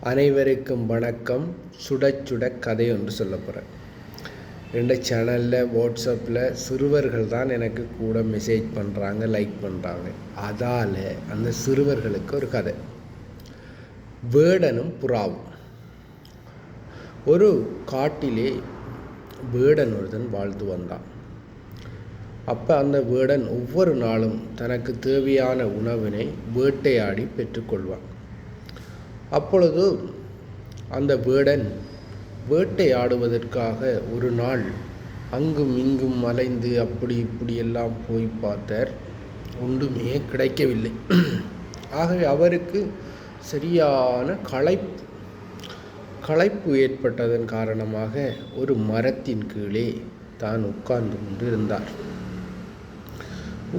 அனைவருக்கும் வணக்கம். சுட சுட கதை ஒன்று சொல்ல போகிறேன். ரெண்டு சேனலில் வாட்ஸ்அப்பில் சிறுவர்கள் தான் எனக்கு கூட மெசேஜ் பண்ணுறாங்க, லைக் பண்ணுறாங்க. அதால் அந்த சிறுவர்களுக்கு ஒரு கதை. வேடனும் புறாவும். ஒரு காட்டிலே வேடன் ஒருத்தன் வாழ்ந்து வந்தான். அப்போ அந்த வேடன் ஒவ்வொரு நாளும் தனக்கு தேவையான உணவினை வேட்டையாடி பெற்றுக்கொள்வான். அப்பொழுது அந்த வேடன் வேட்டையாடுவதற்காக ஒரு நாள் அங்கும் இங்கும் அலைந்து அப்படி இப்படியெல்லாம் போய் பார்த்தார். ஒன்றுமே கிடைக்கவில்லை. ஆகவே அவருக்கு சரியான களைப்பு ஏற்பட்டதன் காரணமாக ஒரு மரத்தின் கீழே தான் உட்கார்ந்து கொண்டு இருந்தார்.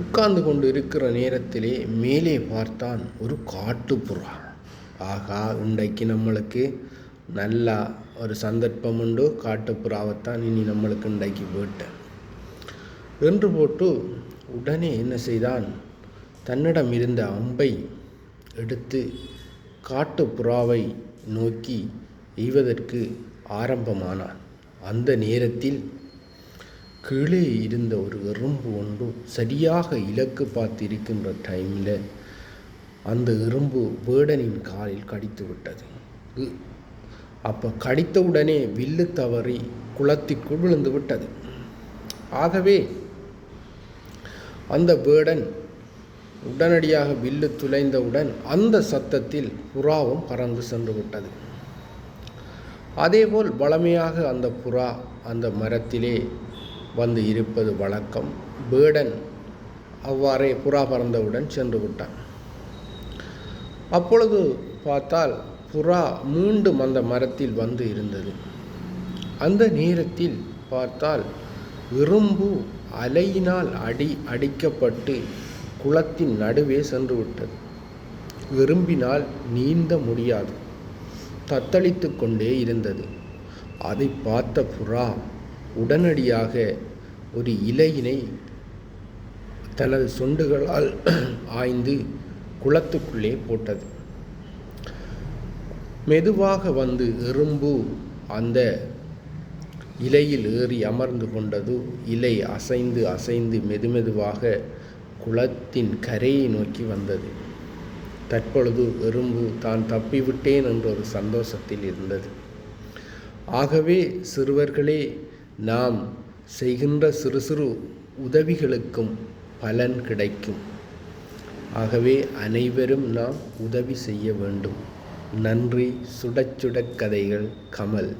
உட்கார்ந்து கொண்டு இருக்கிற நேரத்திலே மேலே பார்த்தான் ஒரு காட்டுப்புறா. ஆகா, இன்றைக்கு நம்மளுக்கு நல்லா ஒரு சந்தர்ப்பம் உண்டு, காட்டுப்புறாவைத்தான் இனி நம்மளுக்கு இன்றைக்கு வேட்டை என்று போட்டு உடனே என்ன செய்தான், தன்னிடம் இருந்த அம்பை எடுத்து காட்டுப்புறாவை நோக்கி எய்வதற்கு ஆரம்பமானான். அந்த நேரத்தில் கீழே இருந்த ஒரு எறும்பு ஒன்று சரியாக இலக்கு பார்த்து இருக்கின்ற டைமில் அந்த எறும்பு வேடனின் காலில் கடித்து விட்டது. அப்போ கடித்தவுடனே வில்லு தவறி குளத்திற்குள் விழுந்து விட்டது. ஆகவே அந்த வேடன் உடனடியாக வில்லு துளைந்தவுடன் அந்த சத்தத்தில் புறாவும் பறந்து சென்று விட்டது. அதேபோல் வழமையாக அந்த புறா அந்த மரத்திலே வந்து இருப்பது வழக்கம். வேடன் அவ்வாறே புறா பறந்தவுடன் சென்று விட்டான். அப்பொழுது பார்த்தால் புறா மீண்டும் அந்த மரத்தில் வந்து இருந்தது. அந்த நேரத்தில் பார்த்தால் எறும்பு அலையினால் அடிக்கப்பட்டு குளத்தின் நடுவே சென்று விட்டது. எறும்பினால் நீந்த முடியாது, தத்தளித்து கொண்டே இருந்தது. அதை பார்த்த புறா உடனடியாக ஒரு இலையினை தனது சொண்டுகளால் ஆய்ந்து குளத்துக்குள்ளே போட்டது. மெதுவாக வந்து எறும்பு அந்த இலையில் ஏறி அமர்ந்து கொண்டது. இலை அசைந்து அசைந்து மெதுமெதுவாக குளத்தின் கரையை நோக்கி வந்தது. தற்பொழுது எறும்பு தான் தப்பிவிட்டேன் என்ற ஒரு சந்தோஷத்தில் இருந்தது. ஆகவே சிறுவர்களே, நாம் செய்கின்ற சிறு சிறு உதவிகளுக்கும் பலன் கிடைக்கும். ஆகவே அனைவரும் நாம் உதவி செய்ய வேண்டும். நன்றி. சுட சுட கதைகள், கமல்.